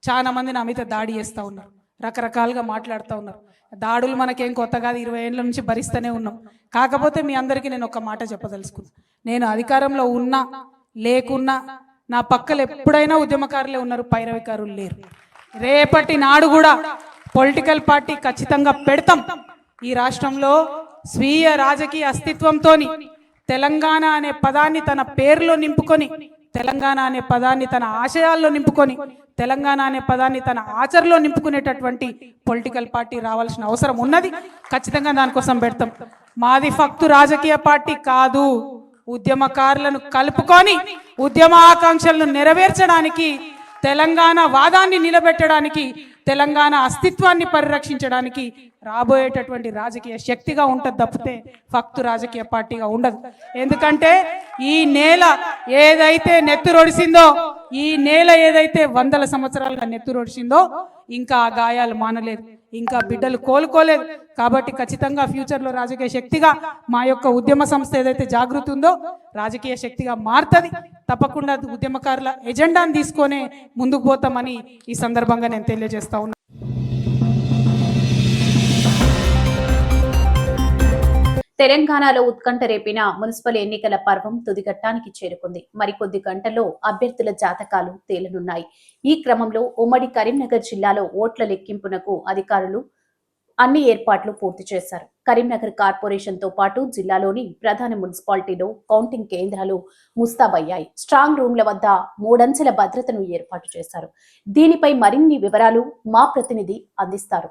చాలా మంది నా మీద దాడి చేస్తూ ఉన్నారు, రకరకాలుగా మాట్లాడుతూ ఉన్నారు. దాడులు మనకేం కొత్త కాదు, 20 ఏళ్ళ నుంచి భరిస్తూనే ఉన్నాం. కాకపోతే మీ అందరికీ నేను ఒక మాట చెప్పదలుచుకున్నాను. నేను అధికారంలో ఉన్నా లేకున్నా నా పక్కలు ఎప్పుడైనా ఉద్యమకారులే ఉన్నారు, పైరవికారులు లేరు. రేపటి నాడు కూడా పొలిటికల్ పార్టీ ఖచ్చితంగా పెడతాం. ఈ రాష్ట్రంలో స్వీయ రాజకీయ అస్తిత్వంతో తెలంగాణ అనే పదాన్ని తన పేరులో నింపుకొని, తెలంగాణ అనే పదాన్ని తన ఆశయాల్లో నింపుకొని, తెలంగాణ అనే పదాన్ని తన ఆచరణలో నింపుకునేటటువంటి పొలిటికల్ పార్టీ రావాల్సిన అవసరం ఉన్నది. ఖచ్చితంగా దానికోసం పెడతాం. మాది ఫక్తు రాజకీయ పార్టీ కాదు, ఉద్యమకారులను కలుపుకొని ఉద్యమ ఆకాంక్షలను నెరవేర్చడానికి, తెలంగాణ వాదాన్ని నిలబెట్టడానికి, తెలంగాణ అస్తిత్వాన్ని పరిరక్షించడానికి రాబోయేటటువంటి రాజకీయ శక్తిగా ఉంటుంది తప్పితే ఫక్తు రాజకీయ పార్టీగా ఉండదు. ఎందుకంటే ఈ నేల ఏదైతే నెత్తురొడిసిందో, ఈ నేల ఏదైతే 100 సంవత్సరాలుగా నెత్తురొడిసిందో ఇంకా ఆ గాయాలు మానలేదు, ఇంకా బిడ్డలు కోలుకోలేదు. కాబట్టి ఖచ్చితంగా ఫ్యూచర్లో రాజకీయ శక్తిగా మా యొక్క ఉద్యమ సంస్థ ఏదైతే జాగృతి ఉందో రాజకీయ శక్తిగా మారుతుంది. తప్పకుండా ఉద్యమకారుల ఎజెండాను తీసుకొని ముందుకు పోతామని ఈ సందర్భంగా నేను తెలియజేస్తా ఉన్నాను. తెలంగాణలో ఉత్కంఠ రేపిన మున్సిపల్ ఎన్నికల పర్వం తుదిఘట్టానికి చేరుకుంది. మరికొద్ది గంటల్లో అభ్యర్థుల జాతకాలు తేలనున్నాయి. ఈ క్రమంలో ఉమ్మడి కరీంనగర్ జిల్లాలో ఓట్ల లెక్కింపునకు అధికారులు అన్ని ఏర్పాట్లు పూర్తి చేశారు. కరీంనగర్ కార్పొరేషన్ తో పాటు జిల్లాలోని ప్రధాన మున్సిపాలిటీలో కౌంటింగ్ కేంద్రాలు ముస్తాబయ్యాయి. స్ట్రాంగ్ రూమ్ల వద్ద 3 అంచెల భద్రతను ఏర్పాటు చేశారు. దీనిపై మరిన్ని వివరాలు మా ప్రతినిధి అందిస్తారు.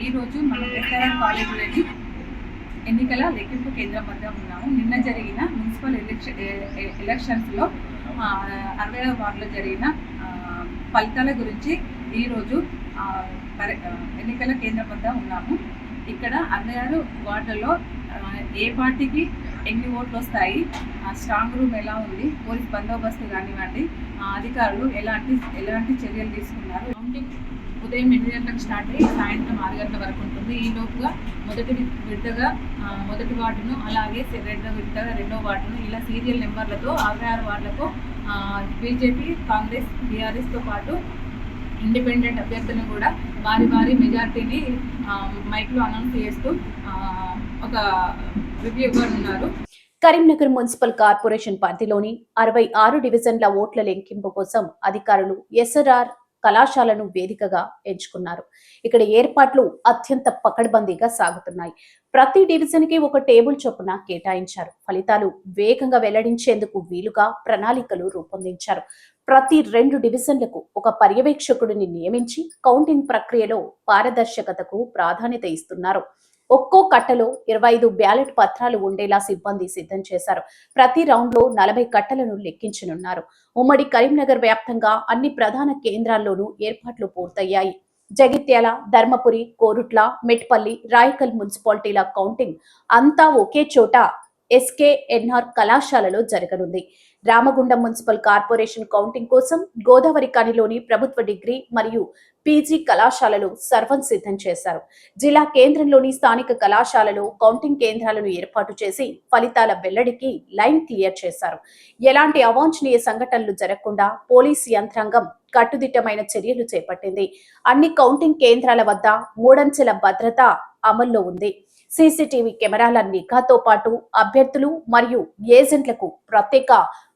ఈ రోజు మనం ఎస్ఆర్ఆర్ కాలేజీలోని ఎన్నికల లెక్కింపు కేంద్రం వద్ద ఉన్నాము. నిన్న జరిగిన మున్సిపల్ ఎలక్షన్స్లో 60వ వార్డులో జరిగిన ఫలితాల గురించి ఈరోజు ఎన్నికల కేంద్రం వద్ద ఉన్నాము. ఇక్కడ 66 వార్డులలో ఏ పార్టీకి ఎన్ని ఓట్లు వస్తాయి, స్ట్రాంగ్ రూమ్ ఎలా ఉంది, పోలీస్ బందోబస్తు కానివ్వండి, అధికారులు ఎలాంటి చర్యలు తీసుకున్నారు. కౌంటింగ్ ఉదయం 8 గంటలకు స్టార్ట్ అయ్యి సాయంత్రం 6 గంటల వరకు ఉంటుంది. ఈ లోపుగా మొదటి విడతగా మొదటి వార్డును, అలాగే రెండో విడతగా రెండో వార్డును, ఇలా సీరియల్ నెంబర్లతో 66 వార్డులకు బీజేపీ, కాంగ్రెస్, బీఆర్ఎస్తో పాటు ఇండిపెండెంట్ అభ్యర్థులను కూడా వారి మెజార్టీని మైక్లో అనౌన్స్ చేస్తూ ఒక రివ్యూ ఇవ్వనున్నారు. కరీంనగర్ మున్సిపల్ కార్పొరేషన్ పరిధిలోని 66 డివిజన్ల ఓట్ల లెక్కింపు కోసం అధికారులు ఎస్ఆర్ఆర్ కళాశాలను వేదికగా ఎంచుకున్నారు. ఇక్కడ ఏర్పాట్లు అత్యంత పకడ్బందీగా సాగుతున్నాయి. ప్రతి డివిజన్ కి ఒక టేబుల్ చొప్పున కేటాయించారు. ఫలితాలు వేగంగా వెల్లడించేందుకు వీలుగా ప్రణాళికలు రూపొందించారు. ప్రతి 2 డివిజన్లకు ఒక పర్యవేక్షకుడిని నియమించి కౌంటింగ్ ప్రక్రియలో పారదర్శకతకు ప్రాధాన్యత ఇస్తున్నారు. ఒక్కో కట్టలో 25 బ్యాలెట్ పత్రాలు ఉండేలా సిబ్బంది సిద్ధం చేశారు. ప్రతి రౌండ్ లో 40 కట్టలను లెక్కించనున్నారు. ఉమ్మడి కరీంనగర్ వ్యాప్తంగా అన్ని ప్రధాన కేంద్రాల్లోనూ ఏర్పాట్లు పూర్తయ్యాయి. జగిత్యాల, ధర్మపురి, కోరుట్ల, మెట్పల్లి, రాయకల్ మున్సిపాలిటీల కౌంటింగ్ అంతా ఒకే చోట ఎస్కేఎన్ఆర్ కళాశాలలో జరగనుంది. రామగుండం మున్సిపల్ కార్పొరేషన్ కౌంటింగ్ కోసం గోదావరి కనిలోని ప్రభుత్వ డిగ్రీ మరియు పీజీ కళాశాలలో సర్వం సిద్ధం చేశారు. జిల్లా కేంద్రంలోని స్థానిక కళాశాలలో కౌంటింగ్ కేంద్రాలను ఏర్పాటు చేసి ఫలితాల వెల్లడికి లైన్ క్లియర్ చేశారు. ఎలాంటి అవాంఛనీయ సంఘటనలు జరగకుండా పోలీసు యంత్రాంగం కట్టుదిట్టమైన చర్యలు చేపట్టింది. అన్ని కౌంటింగ్ కేంద్రాల వద్ద 3 అంచెల భద్రత అమల్లో ఉంది. సీసీటీవీ కెమెరాల నిఘాతో పాటు అభ్యర్థులు మరియు ఏజెంట్లకు ప్రత్యేక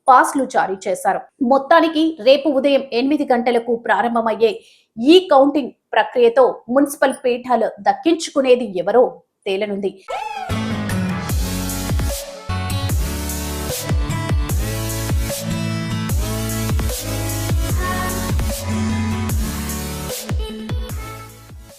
పాస్లు జారీ చేశారు. మొత్తానికి రేపు ఉదయం 8 గంటలకు ప్రారంభమయ్యే ఈ కౌంటింగ్ ప్రక్రియతో మున్సిపల్ పీఠాలు దక్కించుకునేది ఎవరో తేలనుంది.